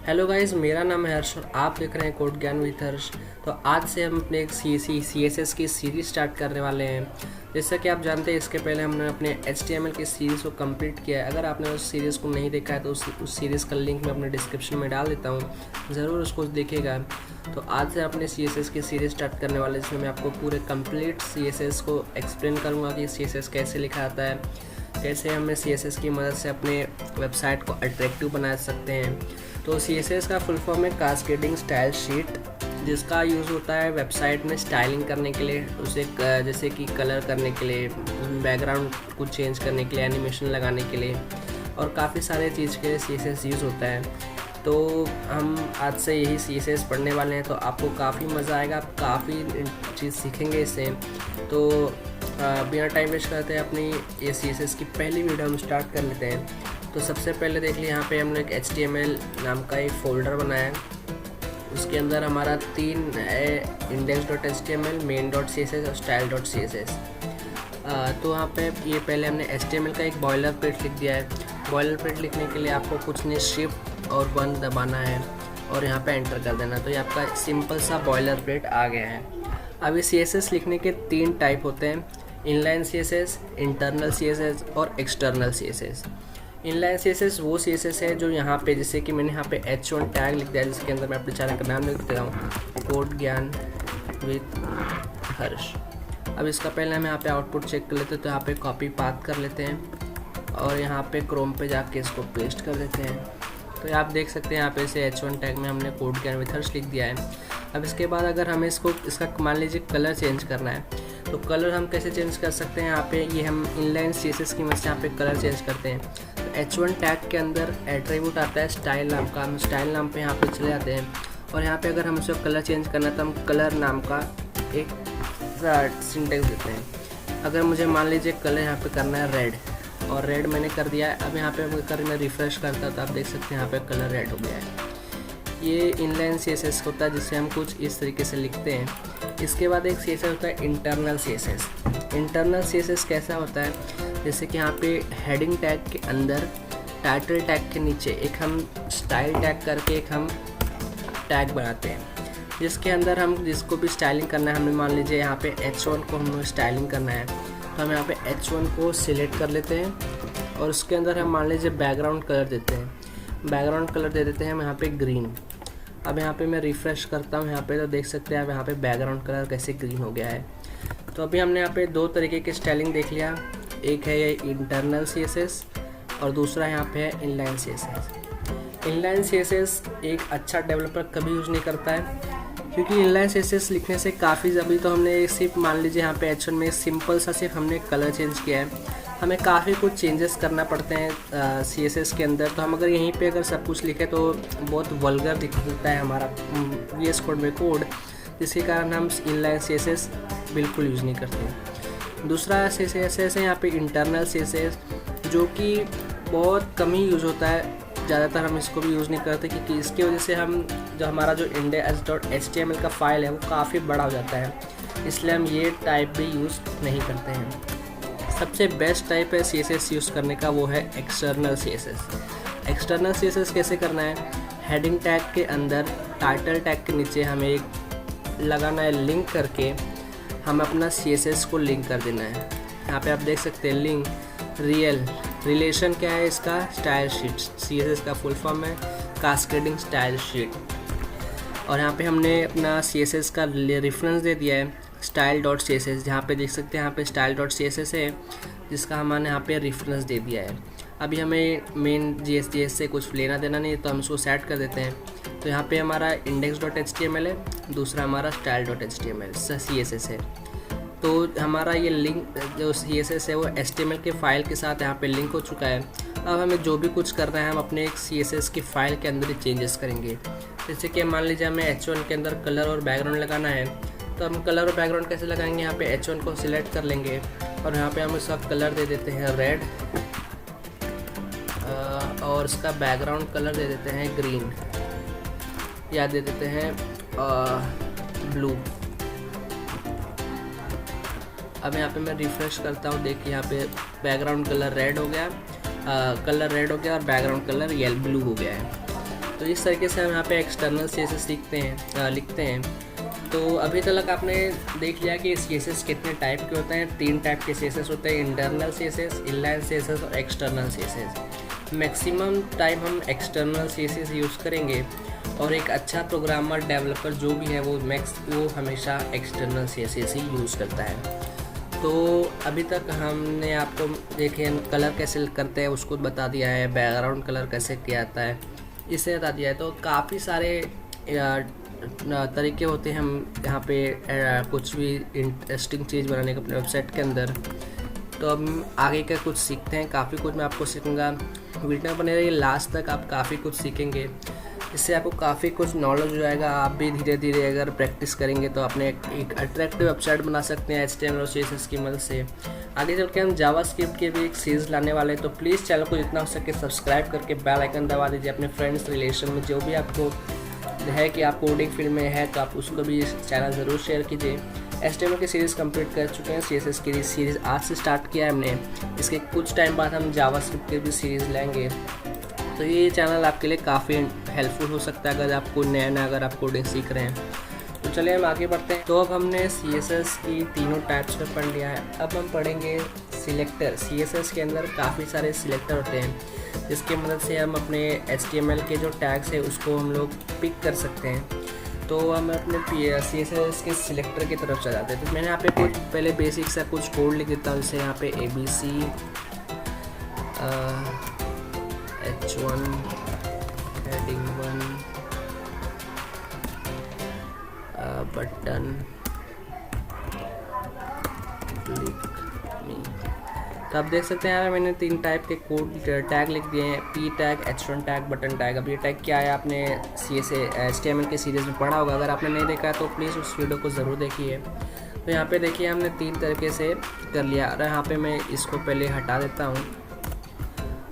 Hello guys, मेरा नाम है हर्ष और आप देख रहे हैं कोड ज्ञान विद हर्ष। तो आज से हम अपने एक CSS की सीरीज़ स्टार्ट करने वाले हैं। जैसा कि आप जानते हैं, इसके पहले हमने अपने HTML की सीरीज़ को कंप्लीट किया है। अगर आपने उस सीरीज़ को नहीं देखा है तो उस सीरीज़ का लिंक मैं अपने डिस्क्रिप्शन में डाल देता हूँ, ज़रूर उसको देखिएगा। तो आज से अपने CSS की सीरीज़ स्टार्ट करने वाले, जिसमें मैं आपको पूरे कंप्लीट CSS को एक्सप्लेन करूँगा कि CSS कैसे लिखा आता है, कैसे हमें CSS की मदद से अपने वेबसाइट को अट्रैक्टिव बना सकते हैं। तो CSS का फुल फॉर्म है कास्केडिंग स्टाइल शीट, जिसका यूज़ होता है वेबसाइट में स्टाइलिंग करने के लिए, उसे जैसे कि कलर करने के लिए, बैकग्राउंड को चेंज करने के लिए, एनिमेशन लगाने के लिए और काफ़ी सारे चीज़ के लिए CSS यूज़ होता है। तो हम आज से यही CSS पढ़ने वाले हैं, तो आपको काफ़ी मज़ा आएगा, आप काफ़ी चीज़ सीखेंगे इससे। तो बिना टाइम वेस्ट करते हैं अपनी ये CSS की पहली वीडियो हम स्टार्ट कर लेते हैं। तो सबसे पहले देख लीजिए, यहाँ पे हमने एक HTML नाम का एक फ़ोल्डर बनाया है। उसके अंदर हमारा 3 है, index.html, main.css और style.css। तो यहाँ पे ये पहले हमने HTML का एक बॉयलर प्रिंट लिख दिया है। बॉयलर प्रिंट लिखने के लिए आपको कुछ नहीं, शिफ्ट और 1 दबाना है और यहाँ पे एंटर कर देना। तो ये आपका सिंपल सा बॉयलर प्रिंट आ गया है। अभी CSS लिखने के 3 टाइप होते हैं, इनलाइन CSS, इंटरनल CSS और एक्सटर्नल CSS। इनलाइन CSS वो CSS है जो यहाँ पे, जैसे कि मैंने यहाँ पे H1 टैग लिख दिया, जिसके अंदर मैं अपने चैनल का नाम लिख देता हूँ, कोड ज्ञान विद हर्ष। अब इसका पहले हम यहाँ पे आउटपुट चेक कर लेते हैं। तो यहाँ पे कॉपी पाथ कर लेते हैं और यहाँ पे क्रोम पे जाके इसको पेस्ट कर देते हैं। तो आप देख सकते हैं यहाँ पे से H1 टैग में हमने कोड ज्ञान विद हर्ष लिख दिया है। अब इसके बाद अगर हमें इसका मान लीजिए कलर चेंज करना है, तो कलर हम कैसे चेंज कर सकते हैं। यहाँ पे ये हम इनलाइन CSS की मदद से यहाँ पे कलर चेंज करते हैं। तो H1 टैग के अंदर एट्रीब्यूट आता है स्टाइल नाम का, हम स्टाइल नाम पे यहाँ पे चले जाते हैं और यहाँ पे अगर हम इसको कलर चेंज करना है तो हम कलर नाम का एक सिंटेक्स देते हैं। अगर मुझे मान लीजिए कलर यहाँ पे करना है रेड, और रेड मैंने कर दिया है। अब यहाँ पे अगर मैं रिफ्रेश करता तो आप देख सकते हैं यहाँ पे कलर रेड हो गया है। ये इनलाइन CSS होता है, जिसे हम कुछ इस तरीके से लिखते हैं। इसके बाद एक CSS होता है इंटरनल CSS। इंटरनल CSS कैसा होता है, जैसे कि यहाँ पे हेडिंग टैग के अंदर, टाइटल टैग के नीचे एक हम स्टाइल टैग करके एक हम टैग बनाते हैं, जिसके अंदर हम जिसको भी स्टाइलिंग करना है, हमें मान लीजिए यहाँ पे H1 को हमें स्टाइलिंग करना है, तो हम यहाँ पे H1 को सिलेक्ट कर लेते हैं और उसके अंदर हम मान लीजिए बैकग्राउंड कलर देते हैं। बैकग्राउंड कलर दे देते हैं हम यहाँ पे ग्रीन। अब यहाँ पे मैं रिफ़्रेश करता हूँ यहाँ पे, तो देख सकते हैं आप यहाँ पे बैकग्राउंड कलर कैसे ग्रीन हो गया है। तो अभी हमने यहाँ पे 2 तरीके की स्टाइलिंग देख लिया, एक है ये इंटरनल CSS और दूसरा यहाँ पे है इनलाइन CSS। इनलाइन CSS एक अच्छा डेवलपर कभी यूज़ नहीं करता है, क्योंकि इनलाइन CSS लिखने से काफ़ी, अभी तो हमने सिर्फ मान लीजिए यहाँ पे H1 में सिंपल सा सिर्फ हमने कलर चेंज किया है, हमें काफ़ी कुछ चेंजेस करना पड़ते हैं CSS के अंदर। तो हम अगर यहीं पे अगर सब कुछ लिखें तो बहुत वल्गर दिखता है हमारा VS कोड में कोड, जिसके कारण हम इनलाइन CSS बिल्कुल यूज़ नहीं करते। दूसरा CSS है यहाँ पे इंटरनल CSS, जो कि बहुत कम ही यूज़ होता है, ज़्यादातर हम इसको भी यूज़ नहीं करते, क्योंकि इसकी वजह से हम जो हमारा जो index.html का फाइल है वो काफ़ी बड़ा हो जाता है, इसलिए हम ये टाइप भी यूज़ नहीं करते हैं। सबसे बेस्ट टाइप है CSS यूज़ करने का, वो है एक्सटर्नल CSS। एक्सटर्नल CSS कैसे करना है, हेडिंग टैग के अंदर टाइटल टैग के नीचे हमें एक लगाना है लिंक करके, हम अपना CSS को लिंक कर देना है। यहाँ पे आप देख सकते हैं लिंक रिलेशन क्या है इसका, स्टाइल शीट। CSS का फुल फॉर्म है कास्केडिंग स्टाइल शीट। और यहाँ पे हमने अपना CSS का रेफरेंस दे दिया है style.css, जहाँ पे देख सकते हैं यहाँ पे style.css है, जिसका हमने यहाँ पे रेफरेंस दे दिया है। अभी हमें मेन JS से कुछ लेना देना नहीं, तो हम उसको सेट कर देते हैं। तो यहाँ पे हमारा index.html है, दूसरा हमारा style.html CSS है। तो हमारा ये लिंक जो CSS है वो HTML के फाइल के साथ यहाँ पे लिंक हो चुका है। अब हमें जो भी कुछ करना है हम अपने एक CSS की फ़ाइल के अंदर ही चेंजेस करेंगे। जैसे कि मान लीजिए हमें H1 के अंदर कलर और बैकग्राउंड लगाना है, तो हम कलर और बैकग्राउंड कैसे लगाएंगे, यहाँ पे H1 को सिलेक्ट कर लेंगे और यहाँ पे हम इसका कलर दे देते हैं रेड और इसका बैकग्राउंड कलर दे देते हैं ग्रीन, या दे देते हैं ब्लू। अब यहाँ पे मैं रिफ़्रेश करता हूँ, देखिए यहाँ पे बैकग्राउंड कलर रेड हो गया, और बैकग्राउंड कलर ब्लू हो गया है। तो इस तरीके से हम यहाँ पे एक्सटर्नल CSS लिखते हैं। तो अभी तक आपने देख लिया कि CSS कितने टाइप के होते हैं। 3 टाइप के CSS होते हैं, इंटरनल CSS, इनलाइन CSS और एक्सटर्नल CSS। मैक्सिमम टाइम हम एक्सटर्नल CSS यूज़ करेंगे और एक अच्छा प्रोग्रामर डेवलपर जो भी है वो हमेशा एक्सटर्नल CSS ही यूज़ करता है। तो अभी तक हमने आपको देखे कलर कैसे करते हैं उसको बता दिया है, बैकग्राउंड कलर कैसे किया जाता है इसे बता दिया है। तो काफ़ी सारे तरीके होते हैं हम यहाँ पे कुछ भी इंटरेस्टिंग चीज़ बनाने के अपने वेबसाइट के अंदर। तो हम आगे का कुछ सीखते हैं, काफ़ी कुछ मैं आपको सीखूँगा। वीडियो बने रहिए लास्ट तक, आप काफ़ी कुछ सीखेंगे, इससे आपको काफ़ी कुछ नॉलेज हो जाएगा। आप भी धीरे धीरे अगर प्रैक्टिस करेंगे तो अपने एक अट्रैक्टिव वेबसाइट बना सकते हैं HTML और CSS की मदद से। आगे चल के हम जावास्क्रिप्ट के भी एक सीरीज़ लाने वाले हैं, तो प्लीज़ चैनल को जितना हो सके सब्सक्राइब करके बेल आइकन दबा दीजिए। अपने फ्रेंड्स रिलेशन में जो भी आपको है कि आप कोडिंग फील्ड में है तो आप उसको भी चैनल ज़रूर शेयर कीजिए। HTML की सीरीज़ कंप्लीट कर चुके हैं, CSS की सीरीज़ आज से स्टार्ट किया है हमने। इसके कुछ टाइम बाद हम जावास्क्रिप्ट की भी सीरीज़ लेंगे। तो ये चैनल आपके लिए काफ़ी हेल्पफुल हो सकता है अगर आपको नया अगर आप कोडिंग सीख रहे हैं। तो चलिए हम आगे बढ़ते हैं। तो अब हमने CSS की तीनों टाइप्स पर पढ़ लिया है। अब हम पढ़ेंगे सिलेक्टर। CSS के अंदर काफ़ी सारे सिलेक्टर होते हैं जिसकी मदद से हम अपने HTML के जो टैग्स है उसको हम लोग पिक कर सकते हैं। तो हम अपने CSS के सिलेक्टर की तरफ चले जाते हैं। तो मैंने यहाँ पे कुछ पहले बेसिक सा कुछ कोड लिख देता हूँ, जैसे यहाँ पे ABC H1 heading 1 button click मी। तो आप देख सकते हैं यार मैंने 3 टाइप के कोड टैग लिख दिए हैं, P tag, H1 tag, button tag. अब ये टैग क्या है आपने HTML के सीरीज़ में पढ़ा होगा, अगर आपने नहीं देखा तो प्लीज़ उस वीडियो को ज़रूर देखिए। तो यहाँ पे देखिए हमने 3 तरीके से कर लिया। और यहाँ पे मैं इसको पहले हटा देता हूँ।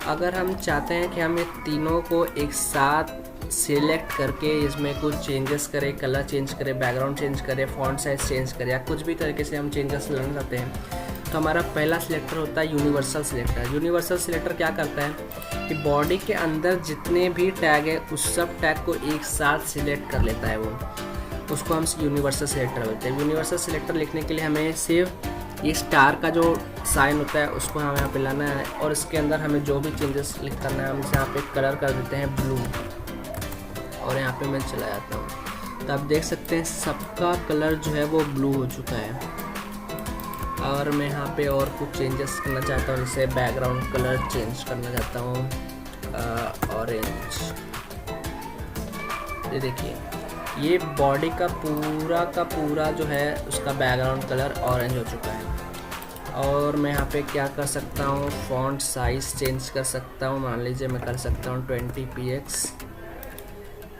अगर हम चाहते हैं कि हम ये तीनों को एक साथ सिलेक्ट करके इसमें कुछ चेंजेस करें, कलर चेंज करें, बैकग्राउंड चेंज करें, फॉन्ट साइज चेंज करें या कुछ भी तरीके से हम चेंजेस लाना चाहते हैं, तो हमारा पहला सिलेक्टर होता है यूनिवर्सल सिलेक्टर। यूनिवर्सल सिलेक्टर क्या करता है कि बॉडी के अंदर जितने भी टैग है उस सब टैग को एक साथ सिलेक्ट कर लेता है वो, उसको हम यूनिवर्सल सिलेक्टर बोलते हैं। यूनिवर्सल सिलेक्टर लिखने के लिए हमें सिर्फ ये स्टार का जो साइन होता है उसको हमें यहाँ पे लाना है और इसके अंदर हमें जो भी चेंजेस करना है हम इसे यहाँ पे कलर कर देते हैं ब्लू और यहाँ पे मैं चला जाता हूँ। तो आप देख सकते हैं सबका कलर जो है वो ब्लू हो चुका है। और मैं यहाँ पे और कुछ चेंजेस करना चाहता हूँ, जैसे बैकग्राउंड कलर चेंज करना चाहता हूँ ऑरेंज। ये देखिए ये बॉडी का पूरा जो है उसका बैकग्राउंड कलर ऑरेंज हो चुका है। और मैं यहाँ पे क्या कर सकता हूँ, फॉन्ट साइज़ चेंज कर सकता हूँ। मान लीजिए मैं कर सकता हूँ 20px।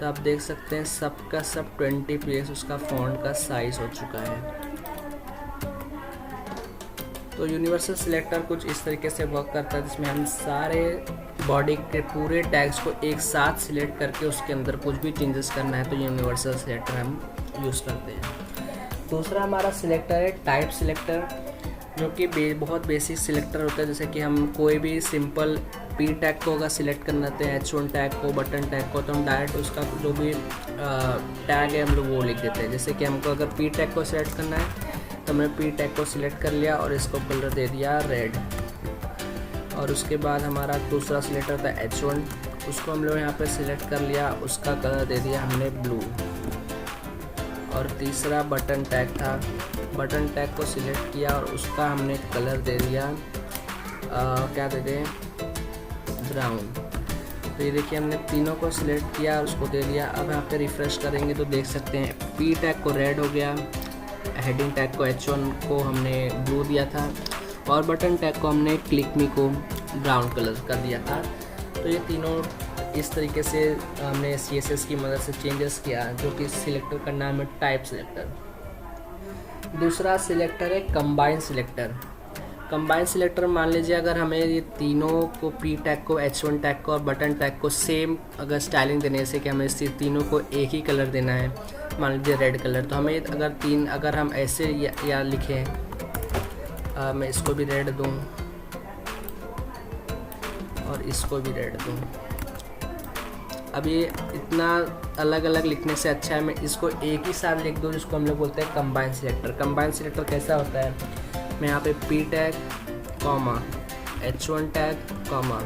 तो आप देख सकते हैं सबका सब 20px उसका फॉन्ट का साइज़ हो चुका है। तो यूनिवर्सल सिलेक्टर कुछ इस तरीके से वर्क करता है जिसमें हम सारे बॉडी के पूरे टैग्स को एक साथ सिलेक्ट करके उसके अंदर कुछ भी चेंजेस करना है तो यूनिवर्सल सिलेक्टर हम यूज़ करते हैं। दूसरा हमारा सिलेक्टर है टाइप सिलेक्टर, जो कि बहुत बेसिक सिलेक्टर होता है। जैसे कि हम कोई भी सिंपल P टैग को अगर सिलेक्ट करना चाहते हैं, H1 टैग को, बटन टैग को, तो हम डायरेक्ट उसका जो भी टैग है हम लोग वो लिख देते हैं। जैसे कि हमको अगर P टैग को सिलेक्ट करना है तो हमने P टैग को सिलेक्ट कर लिया और इसको कलर दे दिया रेड। और उसके बाद हमारा दूसरा सिलेक्टर था H1, उसको हम लोग यहाँ पे सिलेक्ट कर लिया, उसका कलर दे दिया हमने ब्लू। और तीसरा बटन टैग था, बटन टैग को सिलेक्ट किया और उसका हमने कलर दे दिया क्या दे दें, ब्राउन। तो ये देखिए हमने तीनों को सिलेक्ट किया और उसको दे दिया। अब यहाँ पे रिफ़्रेश करेंगे तो देख सकते हैं P टैग को रेड हो गया, हेडिंग टैग को H1 को हमने ब्लू दिया था और बटन टैग को हमने क्लिक मी को ब्राउन कलर कर दिया था। तो ये तीनों इस तरीके से हमने CSS की मदद से चेंजेस किया, जो कि सिलेक्टर का नाम है टाइप सिलेक्टर। दूसरा सिलेक्टर है कंबाइन सिलेक्टर। कंबाइन सिलेक्टर मान लीजिए अगर हमें ये तीनों को P टैग को, H1 टैग को और बटन टैग को सेम अगर स्टाइलिंग देने से कि हमें इस तीनों को एक ही कलर देना है, मान लीजिए रेड कलर, तो हमें अगर हम ऐसे या लिखें, मैं इसको भी रेड दूं और इसको भी रेड दूं। अब ये इतना अलग अलग लिखने से अच्छा है मैं इसको एक ही साथ लिख दूँ, जिसको हम लोग बोलते हैं कंबाइन सिलेक्टर। कंबाइन सिलेक्टर कैसा होता है, मैं यहाँ पे P tag comma H1 tag comma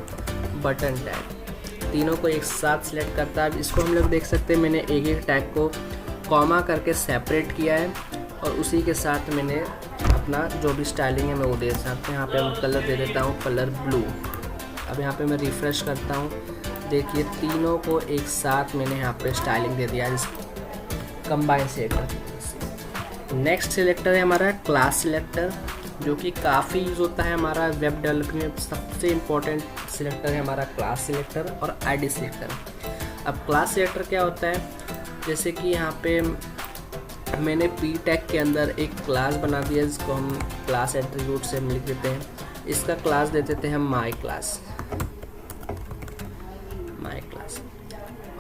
button tag तीनों को एक साथ सिलेक्ट करता है। इसको हम लोग देख सकते हैं मैंने एक एक टैग को कॉमा करके सेपरेट किया है और उसी के साथ मैंने अपना जो भी स्टाइलिंग है मैं वो दे सकता हूँ। यहाँ पे मैं कलर दे देता हूँ कलर ब्लू। अब यहाँ पे मैं रिफ़्रेश करता हूँ, देखिए तीनों को एक साथ मैंने यहाँ पे स्टाइलिंग दे दिया इस कंबाइन सिलेक्टर। नेक्स्ट सिलेक्टर है हमारा क्लास सिलेक्टर, जो कि काफ़ी यूज़ होता है हमारा वेब डेवलपमेंट में। सबसे इम्पोर्टेंट सिलेक्टर है हमारा क्लास सिलेक्टर और आईडी सिलेक्टर। अब क्लास सिलेक्टर क्या होता है, जैसे कि यहाँ पे मैंने P टैग के अंदर एक क्लास बना दिया जिसको हम क्लास एट्रीब्यूट से लिख देते हैं। इसका क्लास दे देते हैं माई क्लास।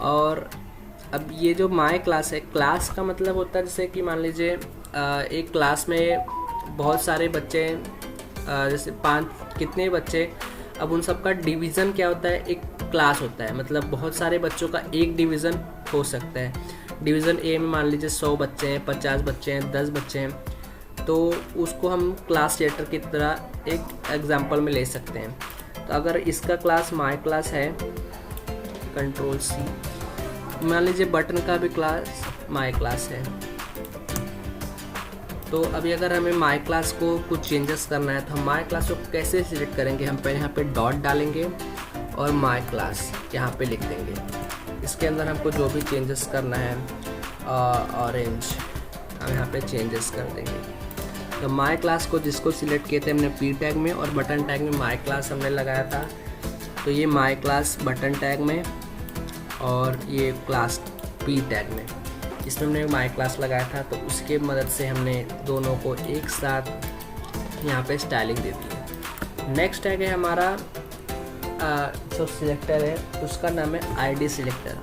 और अब ये जो माई क्लास है, क्लास का मतलब होता है जैसे कि मान लीजिए एक क्लास में बहुत सारे बच्चे जैसे 5 कितने बच्चे, अब उन सब का डिवीज़न क्या होता है, एक क्लास होता है। मतलब बहुत सारे बच्चों का एक डिवीज़न हो सकता है। डिवीज़न ए में मान लीजिए 100 बच्चे हैं, 50 बच्चे हैं, 10 बच्चे हैं, तो उसको हम क्लास सिलेक्टर की तरह एक एग्जांपल में ले सकते हैं। तो अगर इसका क्लास माई क्लास है, कंट्रोल C, मान लीजिए बटन का भी क्लास माई क्लास है। तो अभी अगर हमें माई क्लास को कुछ चेंजेस करना है तो हम माई क्लास को कैसे सिलेक्ट करेंगे, हम पहले यहाँ पे डॉट डालेंगे और माई क्लास यहाँ पे लिख देंगे। इसके अंदर हमको जो भी चेंजेस करना है ऑरेंज हम यहाँ पे चेंजेस कर देंगे। तो माई क्लास को जिसको सिलेक्ट किए थे हमने P टैग में और बटन टैग में माई क्लास हमने लगाया था, तो ये माई क्लास बटन टैग में और ये क्लास P टैग में, इसमें हमने माई क्लास लगाया था। तो उसके मदद से हमने दोनों को एक साथ यहाँ पे स्टाइलिंग दे दी। नेक्स्ट टैग है हमारा जो सिलेक्टर है उसका नाम है आईडी सिलेक्टर।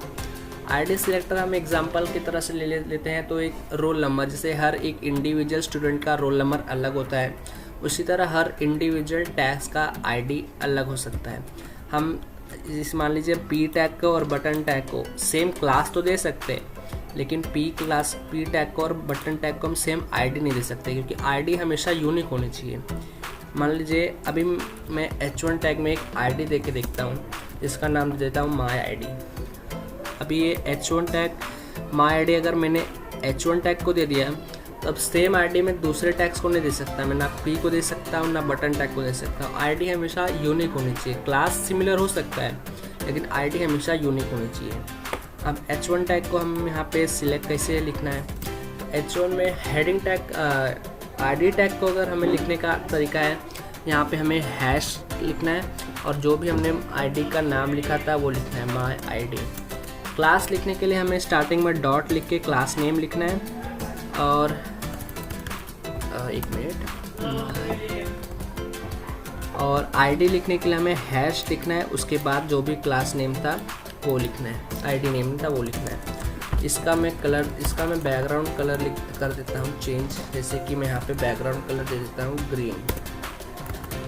आईडी सिलेक्टर हम एग्जांपल की तरह से ले लेते हैं। तो एक रोल नंबर, जैसे हर एक इंडिविजुअल स्टूडेंट का रोल नंबर अलग होता है, उसी तरह हर इंडिविजुअल टैग्स का आईडी अलग हो सकता है। हम जिस मान लीजिए P टैग को और बटन टैग को सेम क्लास तो दे सकते हैं, लेकिन P टैग को और बटन टैग को हम सेम आईडी नहीं दे सकते, क्योंकि आईडी हमेशा यूनिक होनी चाहिए। मान लीजिए अभी मैं H1 टैग में एक आईडी दे के देखता हूँ, इसका नाम देता हूँ माई आईडी। अभी ये H1 टैग माई आईडी अगर मैंने H1 टैग को दे दिया तो अब सेम आईडी में दूसरे टैग्स को नहीं दे सकता, मैं ना P को दे सकता हूँ ना बटन टैग को दे सकता हूँ। आईडी हमेशा यूनिक होनी चाहिए। क्लास सिमिलर हो सकता है लेकिन आईडी हमेशा यूनिक होनी चाहिए। अब H1 टैग को हम यहाँ पे सिलेक्ट कैसे लिखना है, H1 में हेडिंग टैग आईडी टैग को अगर हमें लिखने का तरीका है, यहाँ पे हमें हैश लिखना है और जो भी हमने आईडी का नाम लिखा था वो लिखना है माई आईडी। क्लास लिखने के लिए हमें स्टार्टिंग में डॉट लिख के क्लास नेम लिखना है और एक मिनट, और आईडी लिखने के लिए हमें हैश लिखना है। उसके बाद जो भी क्लास नेम था वो लिखना है, आईडी नेम था वो लिखना है। इसका मैं बैकग्राउंड कलर कर देता हूँ चेंज, जैसे कि मैं यहाँ पे बैकग्राउंड कलर दे देता हूँ ग्रीन।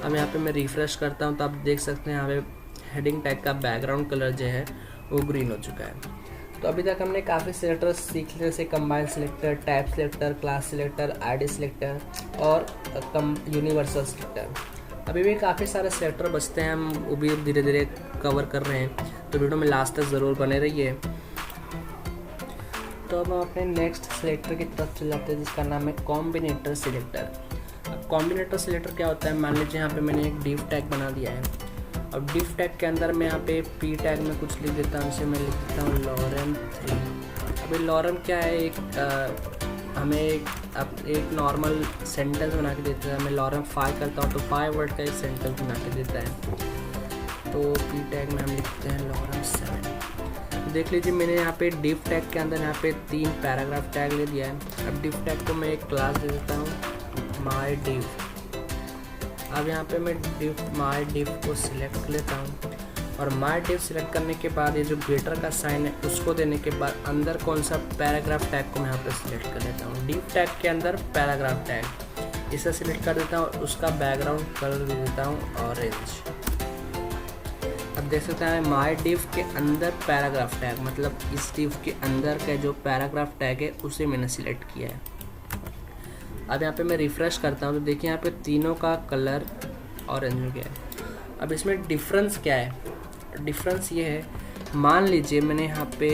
अब यहाँ पे मैं रिफ़्रेश करता हूँ तो आप देख सकते हैं यहाँ पे हेडिंग टैग का बैकग्राउंड कलर जो है वो ग्रीन हो चुका है। तो अभी तक हमने काफ़ी सिलेक्टर सीख लिए, जैसे combine selector, type selector, class selector, ID selector और यूनिवर्सल सिलेक्टर। अभी भी काफ़ी सारे सिलेक्टर बचते हैं, हम वो भी धीरे धीरे कवर कर रहे हैं, तो वीडियो में लास्ट तक ज़रूर बने रहिए। तो अब हम अपने नेक्स्ट सिलेक्टर की तरफ चले जाते हैं जिसका नाम है कॉम्बिनेटर सिलेक्टर। अब कॉम्बिनेटर सिलेक्टर क्या होता है, मान लीजिए यहाँ पे मैंने एक डिव टैग बना दिया है। अब डिव टैग के अंदर मैं यहाँ पे P टैग में कुछ लिख देता हूँ, इसे मैं लिख देता हूँ लॉरेम 3। अभी लॉरेम क्या है, हमें एक नॉर्मल सेंटेंस बना के देता है। मैं लॉरेम 5 करता हूँ तो 5 वर्ड का एक सेंटेंस बना के देता है। तो P टैग में हम लिखते हैं लॉरेम 7। देख लीजिए मैंने यहाँ पे डिव टैग के अंदर यहाँ पे 3 पैराग्राफ टैग ले दिया है। अब डिव टैग को मैं एक क्लास दे देता हूँ माई डिव। अब यहाँ पे मैं माई डिव को सिलेक्ट कर लेता हूँ और माई डिव सिलेक्ट करने के बाद ये जो ग्रेटर का साइन है उसको देने के बाद अंदर कौन सा पैराग्राफ टैग को मैं यहाँ पे सिलेक्ट कर लेता हूँ। डिव टैग के अंदर पैराग्राफ टैग इसे सिलेक्ट कर देता हूँ और उसका बैकग्राउंड कलर दे देता हूँ ऑरेंज। अब देख सकते हैं माई डिव के अंदर पैराग्राफ टैग, मतलब इस डिव के अंदर का जो पैराग्राफ टैग है उसे मैंने सिलेक्ट किया है। अब यहाँ पे मैं रिफ़्रेश करता हूँ तो देखिए यहाँ पे तीनों का कलर ऑरेंज हो गया है। अब इसमें डिफरेंस क्या है? डिफरेंस ये है, मान लीजिए मैंने यहाँ पे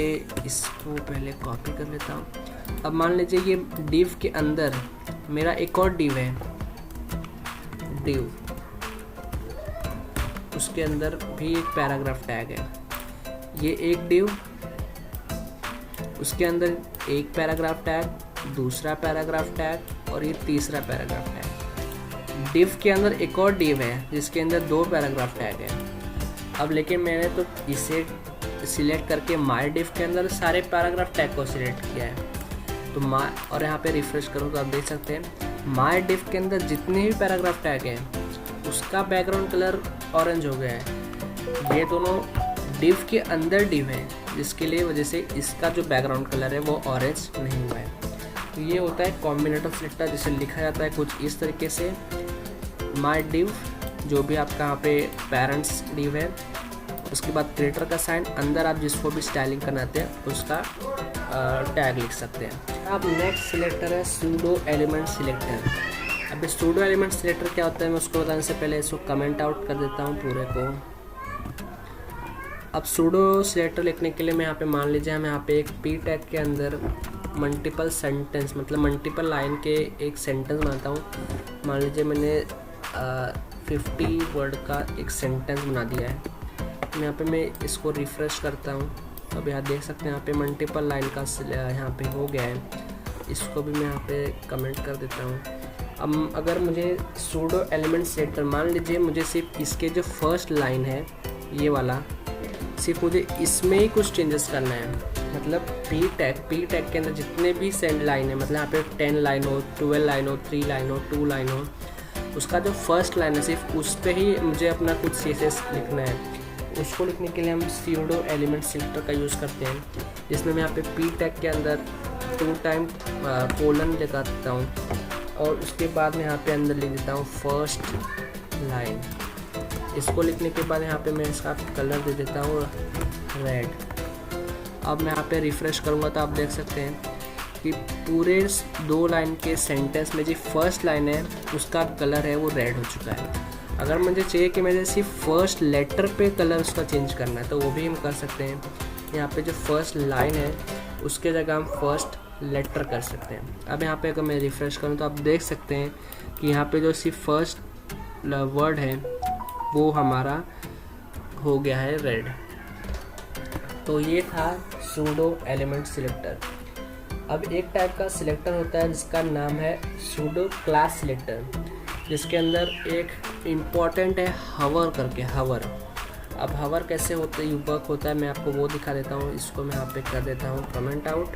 इसको पहले कॉपी कर लेता हूँ। अब मान लीजिए ये डिव के अंदर मेरा एक और डिव है, डिव, उसके अंदर भी एक पैराग्राफ टैग है। ये एक डिव, उसके अंदर एक पैराग्राफ टैग, दूसरा पैराग्राफ टैग और ये तीसरा पैराग्राफ टैग। डिव के अंदर एक और डिव है जिसके अंदर 2 पैराग्राफ टैग है। अब लेकिन मैंने तो इसे सिलेक्ट करके माई डिव के अंदर सारे पैराग्राफ टैग को सिलेक्ट किया है। तो और यहाँ पे रिफ्रेश करूँ तो आप देख सकते हैं माई डिव के अंदर जितने भी पैराग्राफ टैग हैं उसका बैकग्राउंड कलर ऑरेंज हो गया है। ये दोनों डिव के अंदर डिव है जिसके लिए वजह से इसका जो बैकग्राउंड कलर है वो ऑरेंज नहीं हुआ है। तो ये होता है कॉम्बिनेटर सिलेक्टर, जिसे लिखा जाता है कुछ इस तरीके से, माई डिव जो भी आपका यहाँ पे पेरेंट्स डिव है, उसके बाद क्रिएटर का साइन, अंदर आप जिसको भी स्टाइलिंग बनाते हैं उसका टैग लिख सकते हैं। अब नेक्स्ट सिलेक्टर है सूडो एलिमेंट सिलेक्टर। अब इस सूडो एलिमेंट सिलेक्टर क्या होता है मैं उसको बताने से पहले इसको कमेंट आउट कर देता हूँ पूरे को। अब सूडो सिलेक्टर लिखने के लिए मैं यहाँ पे मान लीजिए हम यहाँ पे एक पी टैग के अंदर मल्टीपल सेंटेंस, मतलब मल्टीपल लाइन के एक सेंटेंस बनाता हूँ। मान लीजिए मैंने 50 वर्ड का एक सेंटेंस बना दिया है। यहाँ पे मैं इसको रिफ़्रेश करता हूँ। अब यहाँ देख सकते हैं यहाँ पे मल्टीपल लाइन का यहाँ पे हो गया है। इसको भी मैं यहाँ पे कमेंट कर देता हूँ। अब अगर मुझे सूडो एलिमेंट सिलेक्टर, मान लीजिए मुझे सिर्फ इसके जो फर्स्ट लाइन है ये वाला, सिर्फ मुझे इसमें ही कुछ चेंजेस करना है। मतलब पी टैग के अंदर जितने भी सेंड लाइन है, मतलब यहाँ पे 10 लाइन हो, 12 लाइन हो, 3 लाइन हो, 2 लाइन हो, उसका जो फर्स्ट लाइन है सिर्फ उस पर ही मुझे अपना कुछ CSS लिखना है। उसको लिखने के लिए हम सूडो एलिमेंट सिलेक्टर का यूज़ करते हैं, जिसमें मैं यहाँ पे पी टैग के अंदर 2 टाइम कोलन लगा देता हूँ और उसके बाद मैं यहाँ पे अंदर लिख देता हूँ फर्स्ट लाइन। इसको लिखने के बाद यहाँ पे मैं इसका कलर दे देता हूँ रेड। अब मैं यहाँ पे रिफ़्रेश करूँगा तो आप देख सकते हैं कि पूरे 2 लाइन के सेंटेंस में जो फर्स्ट लाइन है उसका कलर है वो रेड हो चुका है। अगर मुझे चाहिए कि मुझे सिर्फ फर्स्ट लेटर पे कलर उसका चेंज करना है तो वो भी हम कर सकते हैं। यहाँ पे जो फर्स्ट लाइन है उसके जगह हम फर्स्ट लेटर कर सकते हैं। अब यहाँ पे अगर मैं रिफ़्रेश करूँ तो आप देख सकते हैं कि यहाँ पे जो सिर्फ फर्स्ट वर्ड है वो हमारा हो गया है रेड। तो ये था सूडो एलिमेंट सिलेक्टर। अब एक टाइप का सिलेक्टर होता है जिसका नाम है सूडो क्लास सिलेक्टर, जिसके अंदर एक इम्पॉर्टेंट है हवर करके, हवर। अब हवर कैसे होता है, वर्क होता है, मैं आपको वो दिखा देता हूँ। इसको मैं यहाँ पे कर देता हूँ कमेंट आउट,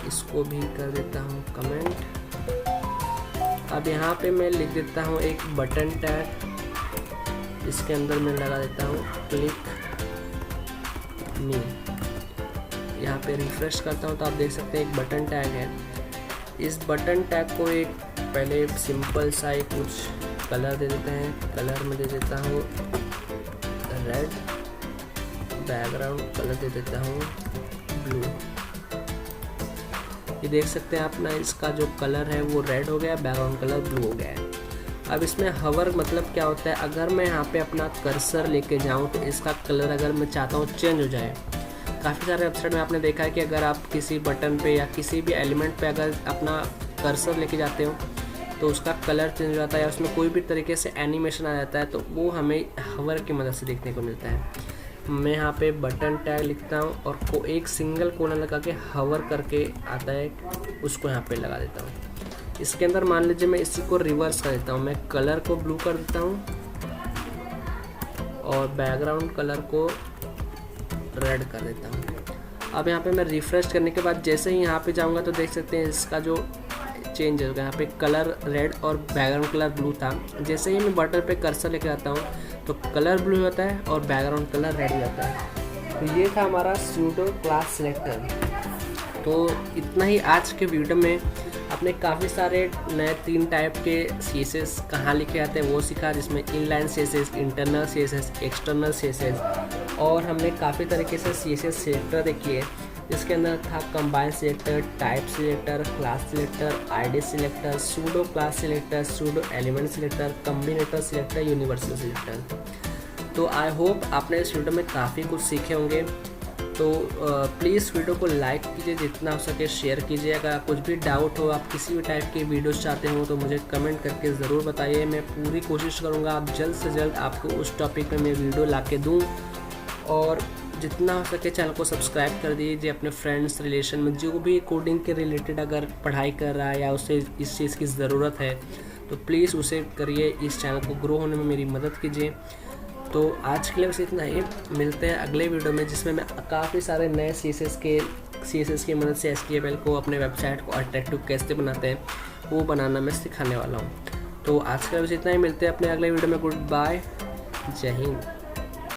इसको भी कर देता हूँ कमेंट। अब यहाँ पे मैं लिख देता हूँ एक बटन टैग, इसके अंदर मैं लगा देता हूँ क्लिक मी। यहाँ पे रिफ्रेश करता हूँ तो आप देख सकते हैं एक बटन टैग है। इस बटन टैग को एक पहले सिंपल सा एक कुछ कलर दे देते हैं। कलर में दे देता हूँ रेड, बैकग्राउंड कलर दे देता हूँ ब्लू। ये देख सकते हैं आप ना, इसका जो कलर है वो रेड हो गया, बैकग्राउंड कलर ब्लू हो गया है। अब इसमें हवर मतलब क्या होता है, अगर मैं यहाँ पे अपना कर्सर लेके जाऊँ तो इसका कलर अगर मैं चाहता हूँ चेंज हो जाए। काफ़ी सारे वेबसाइट में आपने देखा है कि अगर आप किसी बटन पे या किसी भी एलिमेंट पे अगर अपना कर्सर लेके जाते हो तो उसका कलर चेंज हो जाता है या उसमें कोई भी तरीके से एनिमेशन आ जाता है, तो वो हमें हवर की मदद से देखने को मिलता है। मैं यहाँ पे बटन टैग लिखता हूँ और को एक सिंगल कोलन लगा के हवर करके आता है, उसको यहाँ पे लगा देता हूँ। इसके अंदर मान लीजिए मैं इसी को रिवर्स कर देता हूँ, मैं कलर को ब्लू कर देता हूँ और बैकग्राउंड कलर को रेड कर देता हूँ। अब यहाँ पे मैं रिफ्रेश करने के बाद जैसे ही यहाँ पे जाऊँगा तो देख सकते हैं इसका जो चेंज होगा, यहाँ पे कलर रेड और बैकग्राउंड कलर ब्लू था। जैसे ही मैं बटन पे कर्सर लेके आता हूँ तो कलर ब्लू होता है और बैकग्राउंड कलर रेड हो जाता है। तो ये था हमारा सूडो क्लास सिलेक्टर। तो इतना ही आज के वीडियो में। आपने काफ़ी सारे नए 3 टाइप के CSS कहाँ लिखे जाते हैं वो सीखा, जिसमें inline CSS, internal CSS, external CSS, और हमने काफ़ी तरीके से CSS सिलेक्टर देखी है, जिसके अंदर था combine selector, type selector, class selector, ID selector, pseudo class selector, pseudo element selector, combinator selector, universal selector. तो आई होप आपने इस वीडियो में काफ़ी कुछ सीखे होंगे। तो प्लीज़ वीडियो को लाइक कीजिए, जितना हो सके शेयर कीजिए। अगर कुछ भी डाउट हो, आप किसी भी टाइप की वीडियोस चाहते हो तो मुझे कमेंट करके ज़रूर बताइए। मैं पूरी कोशिश करूँगा आप जल्द से जल्द आपको उस टॉपिक पे मैं वीडियो ला के दूँ। और जितना हो सके चैनल को सब्सक्राइब कर दीजिए। अपने फ्रेंड्स रिलेशन में जो भी कोडिंग के रिलेटेड अगर पढ़ाई कर रहा है या उसे इस चीज़ की ज़रूरत है तो प्लीज़ उसे करिए। इस चैनल को ग्रो होने में मेरी मदद कीजिए। तो आज के लिए बस इतना ही। मिलते हैं अगले वीडियो में, जिसमें मैं काफ़ी सारे नए CSS की मदद से HTML को अपने वेबसाइट को अट्रैक्टिव कैसे बनाते हैं वो बनाना मैं सिखाने वाला हूँ। तो आज के लिए बस इतना ही। मिलते हैं अपने अगले वीडियो में। गुड बाय, जय हिंद।